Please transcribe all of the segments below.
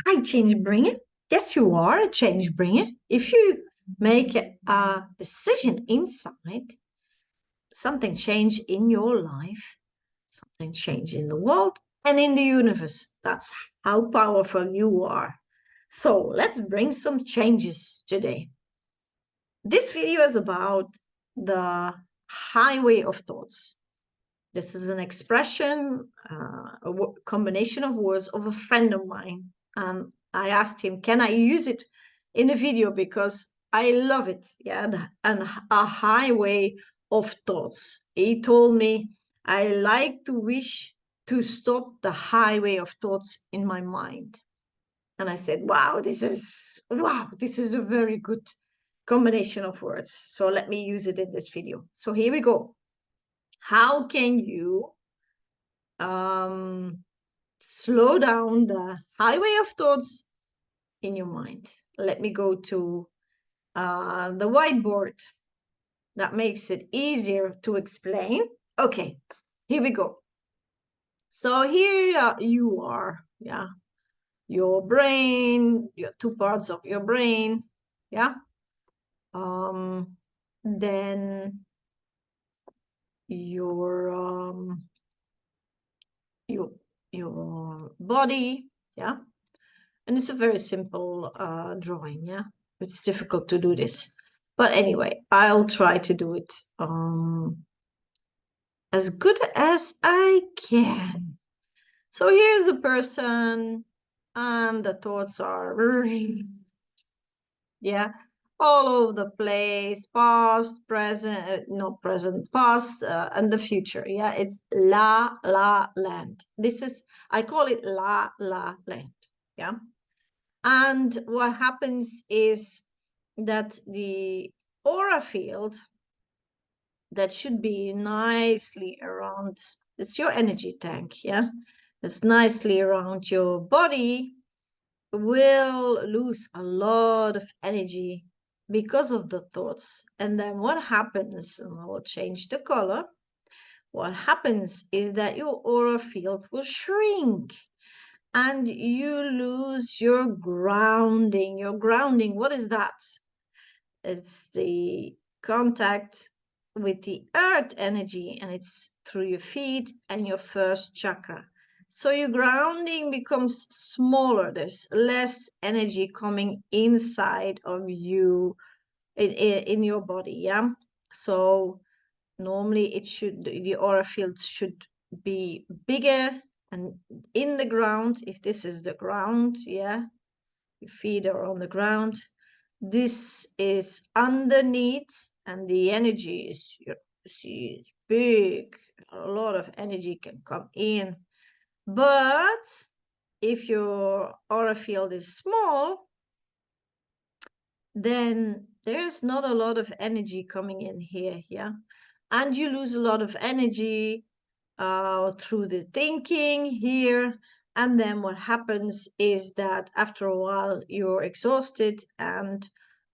Hi, change bringer. Yes, you are a change bringer. If you make a decision inside, something change in your life, something change in the world and in the universe. That's how powerful you are. So let's bring some changes today. This video is about the highway of thoughts. This is an expression, combination of words of a friend of mine. And I asked him, can I use it in a video? Because I love it. Yeah, and a highway of thoughts. He told me, I like to wish to stop the highway of thoughts in my mind. And I said, wow, this is a very good combination of words. So let me use it in this video. So here we go. How can you slow down the highway of thoughts in your mind? Let me go to the whiteboard. That makes it easier to explain. Okay, here we go. So here you are, yeah. Your brain, your two parts of your brain, yeah. Then your your your body, yeah. And it's a very simple drawing, yeah. It's difficult to do this, but anyway, I'll try to do it as good as I can. So here's the person, and the thoughts are, yeah, all over the place, past, present, not present, past, and the future. Yeah, it's la la land. This is, I call it la la land. Yeah. And what happens is that the aura field that should be nicely around, it's your energy tank, yeah? It's nicely around your body, will lose a lot of energy because of the thoughts. And then what happens, and I will change the color, what happens is that your aura field will shrink and you lose your grounding. Your grounding, what is that? It's the contact with the earth energy, and it's through your feet and your first chakra. So your grounding becomes smaller. There's less energy coming inside of you in your body, yeah? So normally it should, the aura field should be bigger and in the ground. If this is the ground, yeah, your feet are on the ground. This is underneath, and the energy is, you see, it's big. A lot of energy can come in. But if your aura field is small, then there's not a lot of energy coming in here, yeah? And you lose a lot of energy through the thinking here. And then what happens is that after a while you're exhausted and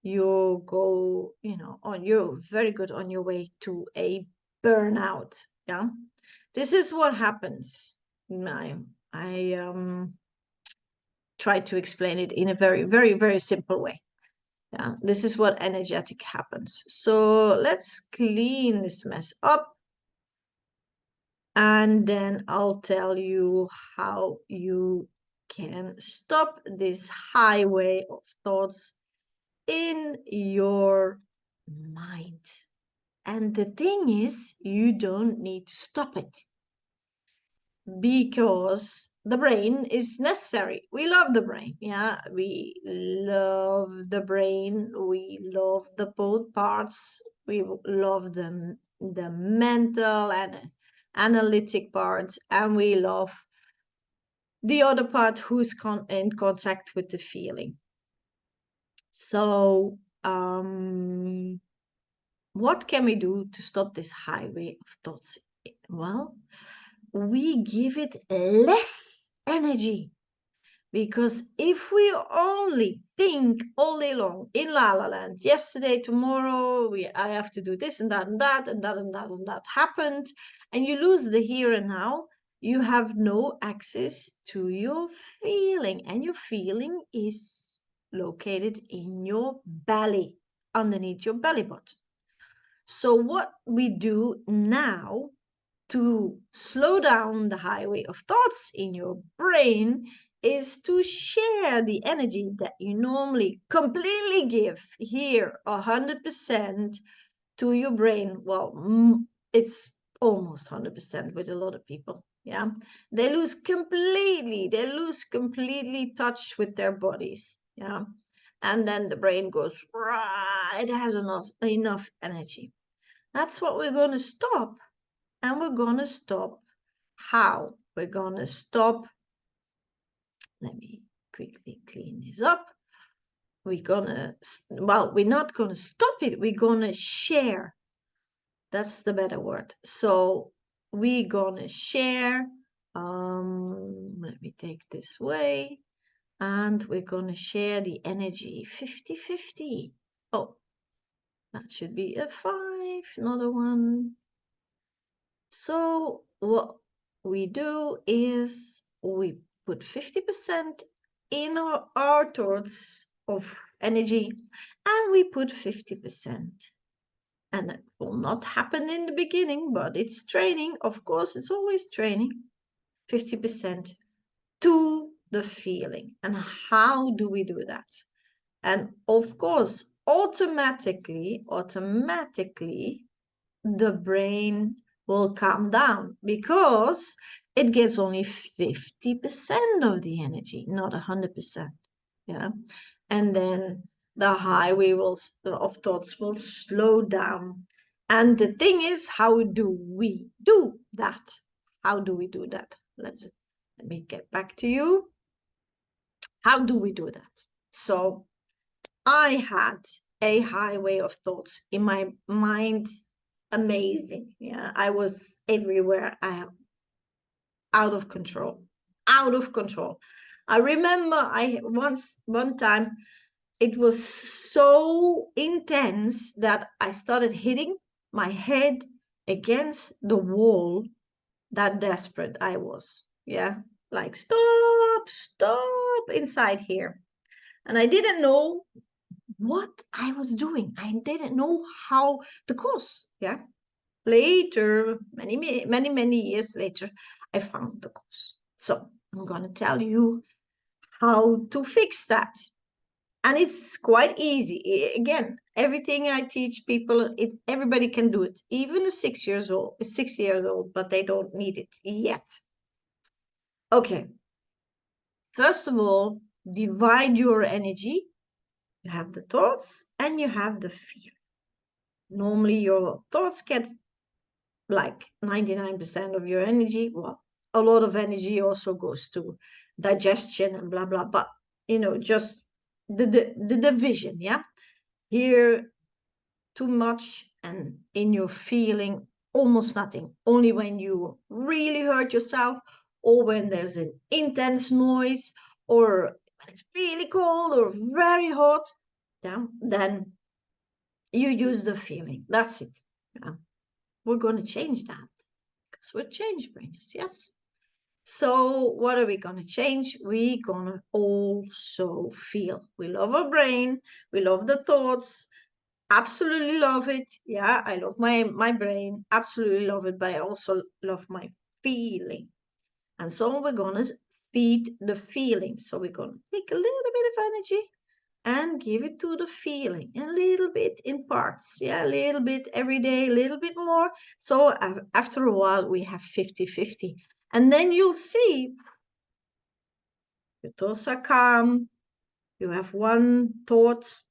you go, you're very good on your way to a burnout. Yeah, this is what happens. I try to explain it in a very, very, very simple way. Yeah, this is what energetic happens. So let's clean this mess up. And then I'll tell you how you can stop this highway of thoughts in your mind. And the thing is, you don't need to stop it because the brain is necessary. We love the brain. Yeah, we love the brain. We love the both parts. We love the mental and analytic parts, and we love the other part who's in contact with the feeling. So what can we do to stop this highway of thoughts? Well, we give it less energy. Because if we only think all day long in La La Land, yesterday, tomorrow, I have to do this and that and that and that and that and that happened, and you lose the here and now, you have no access to your feeling, and your feeling is located in your belly, underneath your belly button. So what we do now to slow down the highway of thoughts in your brain is to share the energy that you normally completely give here 100% to your brain. Well, it's almost 100% with a lot of people. Yeah, they lose completely touch with their bodies. Yeah, and then the brain goes, "Rah," it has enough energy. That's what we're going to stop. And we're going to stop. How? We're going to stop. Let me quickly clean this up. We're going to, well, we're not going to stop it. We're going to share. That's the better word. So we're going to share. Let me take this way. And we're going to share the energy 50-50. Oh, that should be a 5, not a 1. So what we do is we put 50% in our thoughts of energy, and we put 50%. And that will not happen in the beginning, but it's training. Of course, it's always training. 50% to the feeling. And how do we do that? And of course, automatically, the brain will calm down because it gets only 50% of the energy, not 100%. Yeah. And then the highway of thoughts will slow down. And the thing is, how do we do that? How do we do that? Let me get back to you. How do we do that? So I had a highway of thoughts in my mind. Amazing. Yeah, I was everywhere. I out of control. Out of control. I remember one time it was so intense that I started hitting my head against the wall. That desperate I was. Yeah. Like stop inside here. And I didn't know what I was doing. I didn't know how the cause. Yeah. Later, many years later, I found the cause. So I'm going to tell you how to fix that. And it's quite easy. Again, everything I teach people, everybody can do it. Even a 6 years old, 6 years old, but they don't need it yet. Okay. First of all, divide your energy. You have the thoughts and you have the fear. Normally, your thoughts get like 99% of your energy. Well, a lot of energy also goes to digestion and blah blah, but just the division. Yeah, here too much, and in your feeling almost nothing. Only when you really hurt yourself, or when there's an intense noise, or when it's really cold or very hot. Yeah, then you use the feeling. That's it. Yeah. We're going to change that because we're change bringers. Yes. So what are we going to change? We're going to also feel. We love our brain. We love the thoughts. Absolutely love it. Yeah, I love my brain. Absolutely love it. But I also love my feeling. And so we're going to feed the feeling. So we're going to take a little bit of energy and give it to the feeling, a little bit in parts. Yeah, a little bit every day, a little bit more. So after a while, we have 50-50. And then you'll see your thoughts are calm. You have one thought,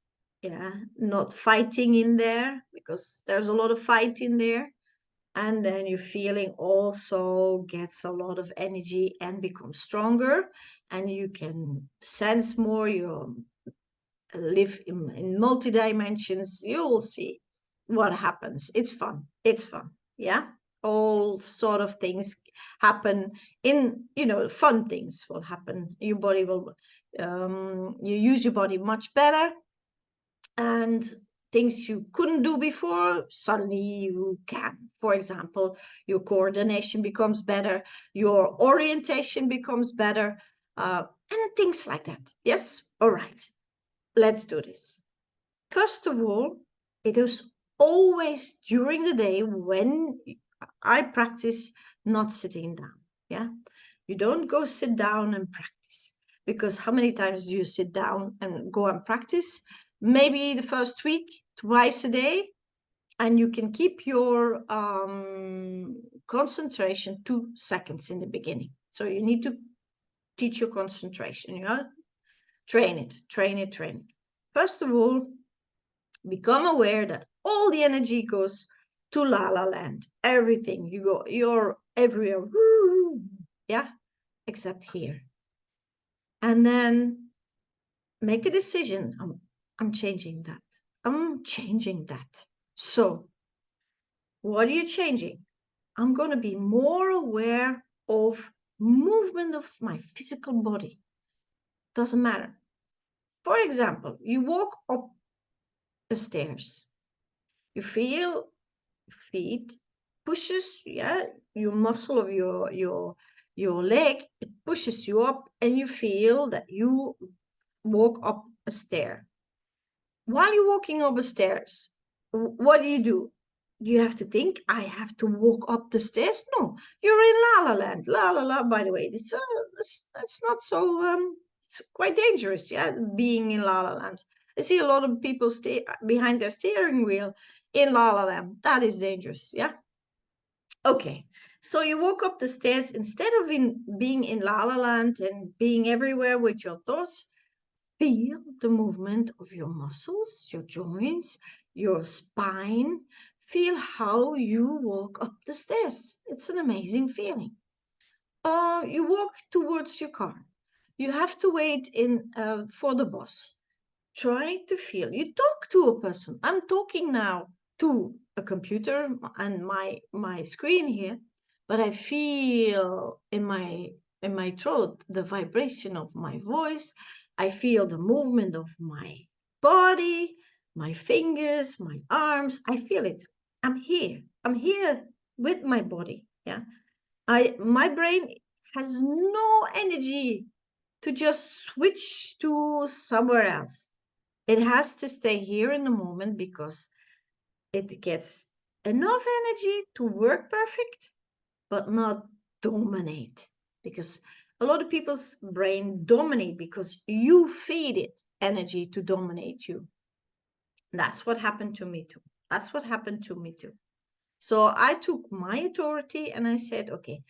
yeah, not fighting in there, because there's a lot of fight in there. And then your feeling also gets a lot of energy and becomes stronger. And you can sense more. You live in multi-dimensions. You will see what happens. It's fun. It's fun. Yeah. All sort of things happen in, fun things will happen. Your body will, you use your body much better. And things you couldn't do before, suddenly you can. For example, your coordination becomes better, your orientation becomes better, and things like that. Yes? All right. Let's do this. First of all, it is always during the day when I practice not sitting down. Yeah. You don't go sit down and practice, because how many times do you sit down and go and practice? Maybe the first week, twice a day, and you can keep your concentration 2 seconds in the beginning. So you need to teach your concentration. Train it, train it, train it. First of all, become aware that all the energy goes to La La Land. Everything you're everywhere. Yeah, except here. And then make a decision. I'm changing that. I'm changing that. So, what are you changing? I'm going to be more aware of movement of my physical body. Doesn't matter. For example, you walk up the stairs. You feel feet pushes, yeah, your muscle of your leg, it pushes you up, and you feel that you walk up a stair. While you're walking up the stairs, what do? You have to think, I have to walk up the stairs? No, you're in La La Land. La La La, by the way, it's not so, it's quite dangerous, yeah, being in La La Land. I see a lot of people stay behind their steering wheel in La La Land. That is dangerous, yeah? Okay, so you walk up the stairs instead of being in La La Land and being everywhere with your thoughts. Feel the movement of your muscles, your joints, your spine. Feel how you walk up the stairs. It's an amazing feeling. You walk towards your car. You have to wait for the bus. Try to feel. You talk to a person. I'm talking now to a computer and my screen here, but I feel in my throat the vibration of my voice. I feel the movement of my body, my fingers, my arms. I feel it. I'm here. I'm here with my body. Yeah. My brain has no energy to just switch to somewhere else. It has to stay here in the moment because it gets enough energy to work perfect, but not dominate. Because a lot of people's brain dominate because you feed it energy to dominate you. That's what happened to me too. That's what happened to me too. So I took my authority and I said, okay,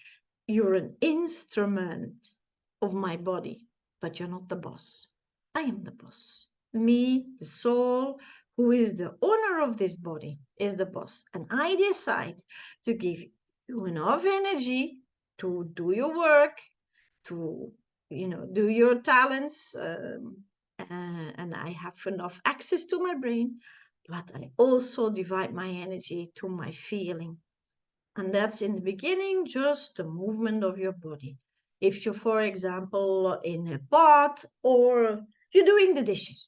you're an instrument of my body, but you're not the boss. I am the boss. Me, the soul, who is the owner of this body, is the boss. And I decide to give you enough energy to do your work, to, do your talents. And I have enough access to my brain, but I also divide my energy to my feeling. And that's in the beginning, just the movement of your body. If you're, for example, in a pot or you're doing the dishes,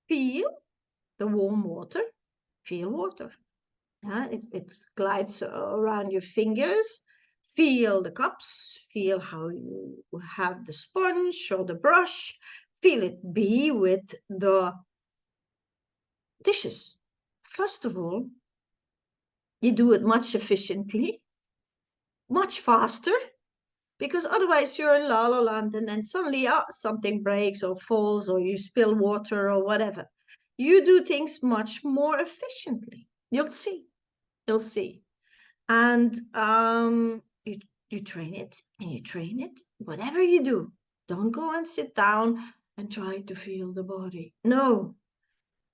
feel the warm water, feel water. Yeah, it glides around your fingers. Feel the cups, feel how you have the sponge or the brush. Feel it be with the dishes. First of all, you do it much efficiently, much faster, because otherwise you're in La La Land and then suddenly something breaks or falls or you spill water or whatever. You do things much more efficiently. You'll see. You'll see. And you train it and you train it. Whatever you do, don't go and sit down and try to feel the body. No,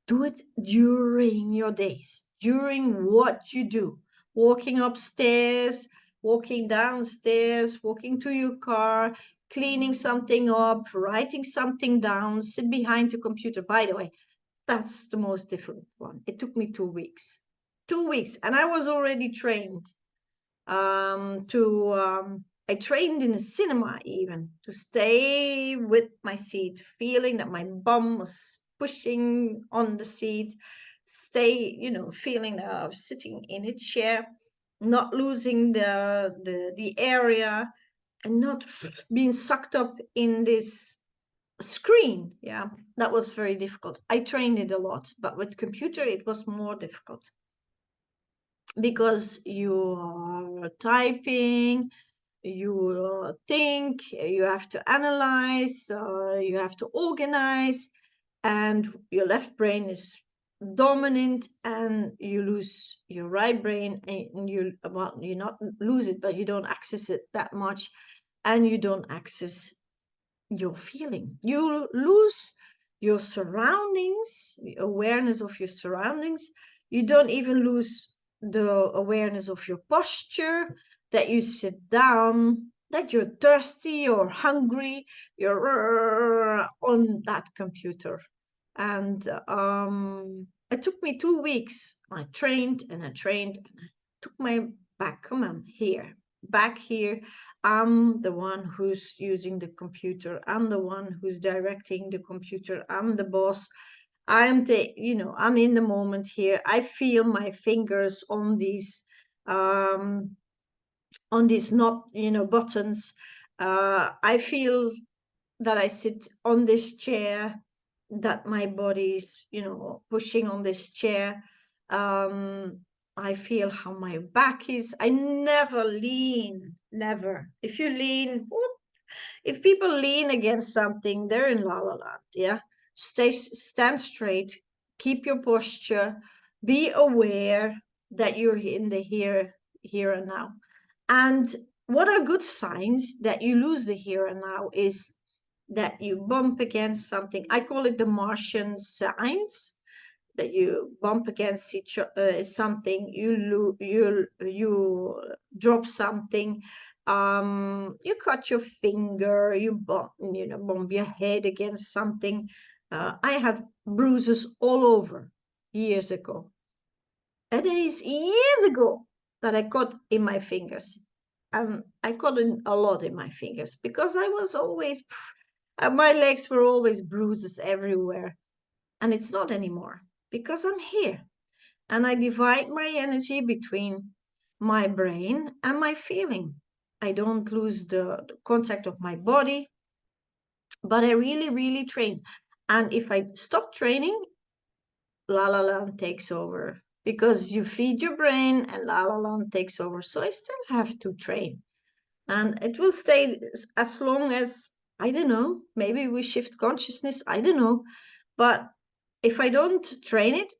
do it during your days, during what you do. Walking upstairs, walking downstairs, walking to your car, cleaning something up, writing something down, sit behind the computer. By the way, that's the most difficult one. It took me 2 weeks. 2 weeks. And I was already trained I trained in a cinema even to stay with my seat, feeling that my bum was pushing on the seat, stay, feeling that I was sitting in a chair, not losing the area, and not being sucked up in this screen. Yeah, that was very difficult. I trained it a lot, but with computer it was more difficult because you are typing, you think, you have to analyze, you have to organize, and your left brain is dominant, and you lose your right brain, and you not lose it, but you don't access it that much, and you don't access your feeling. You lose your surroundings, the awareness of your surroundings. You don't even lose the awareness of your posture, that you sit down, that you're thirsty or hungry, you're on that computer. And it took me 2 weeks. I trained and I trained, and I took my back. Come on, here, back here. I'm the one who's using the computer. I'm the one who's directing the computer. I'm the boss. I'm in the moment here. I feel my fingers um, on these knob, buttons. I feel that I sit on this chair, that my body's, pushing on this chair. Um, I feel how my back is. I never lean, never. If you lean, whoop, if people lean against something, they're in la la land. Yeah, stand straight, keep your posture, be aware that you're in the here and now. And what are good signs that you lose the here and now is that you bump against something. I call it the Martian signs. That you bump against something, you drop something, you cut your finger, you bump your head against something. I had bruises all over years ago. It is years ago that I cut in my fingers. I got a lot in my fingers because I was always, my legs were always bruises everywhere. And it's not anymore because I'm here. And I divide my energy between my brain and my feeling. I don't lose the contact of my body, but I really, really train. And if I stop training, La La Land takes over because you feed your brain and La La Land takes over. So I still have to train. And it will stay as long as, I don't know, maybe we shift consciousness, I don't know. But if I don't train it,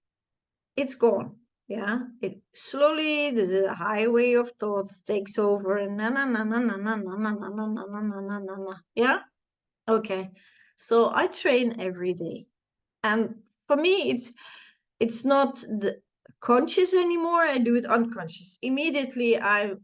it's gone. Yeah, it slowly the highway of thoughts takes over, and na na na na na na na na na na na na na na na. Yeah, okay. So I train every day, and for me, it's not the conscious anymore. I do it unconscious. Immediately, I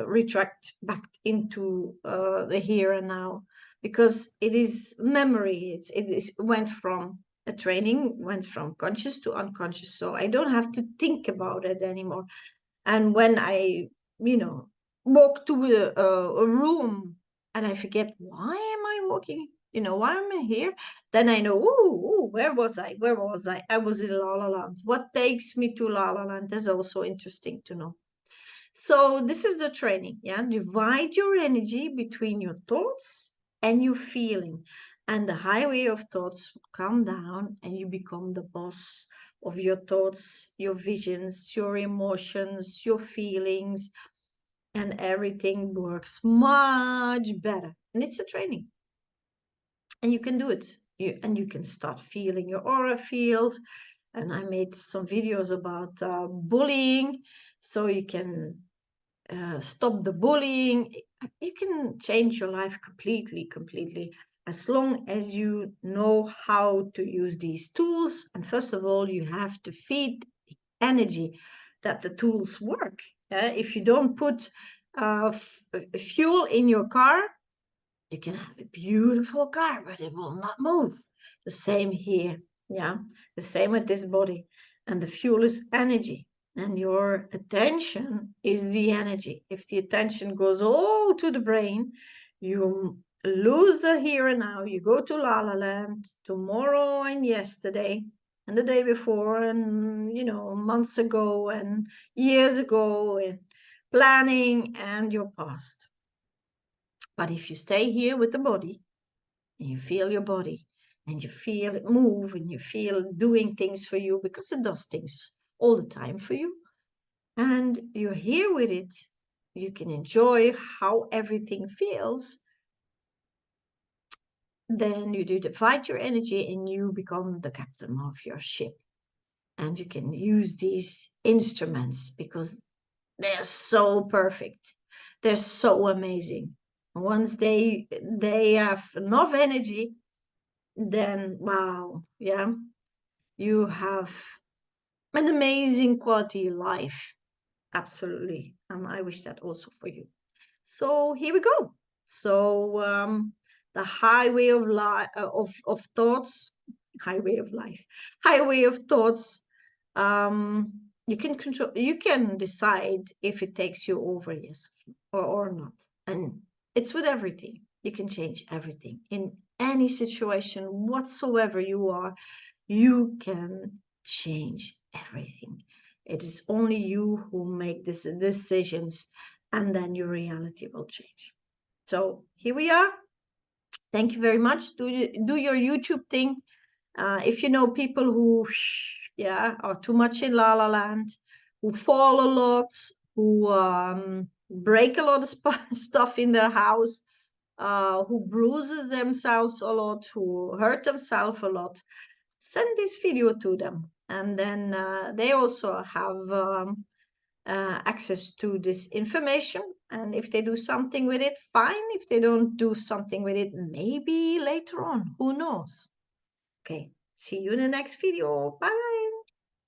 retract back into the here and now because it is memory. It went from a training, went from conscious to unconscious, so I don't have to think about it anymore. And when I, walk to a room and I forget, why am I walking? Why am I here? Then I know, ooh, where was I? Where was I? I was in La La Land. What takes me to La La Land is also interesting to know. So this is the training, yeah? Divide your energy between your thoughts and your feeling. And the highway of thoughts come down and you become the boss of your thoughts, your visions, your emotions, your feelings, and everything works much better. And it's a training. And you can do it. You can start feeling your aura field. And I made some videos about bullying, so you can stop the bullying. You can change your life completely, as long as you know how to use these tools. And first of all, you have to feed the energy that the tools work. If you don't put fuel in your car, you can have a beautiful car, but it will not move. The same here, yeah, the same with this body. And the fuel is energy, and your attention is the energy. If the attention goes all to the brain, you lose the here and now. You go to La La Land tomorrow and yesterday and the day before and, months ago and years ago, and planning and your past. But if you stay here with the body and you feel your body and you feel it move and you feel doing things for you, because it does things all the time for you, and you're here with it, you can enjoy how everything feels. Then you do divide your energy and you become the captain of your ship. And you can use these instruments because they're so perfect. They're so amazing. Once they have enough energy, then wow, yeah, you have an amazing quality life. Absolutely. And I wish that also for you. So here we go. So the highway of life of thoughts, highway of life, highway of thoughts. You can control. You can decide if it takes you over, yes or not. And it's with everything. You can change everything in any situation whatsoever you are. You can change everything. It is only you who make these decisions, and then your reality will change. So here we are. Thank you very much. Do your YouTube thing. If you know people who, yeah, are too much in La La Land, who fall a lot, who break a lot of stuff in their house, who bruises themselves a lot, who hurt themselves a lot, send this video to them, and then they also have access to this information. And if they do something with it, fine. If they don't do something with it, maybe later on, who knows. Okay, see you in the next video. Bye.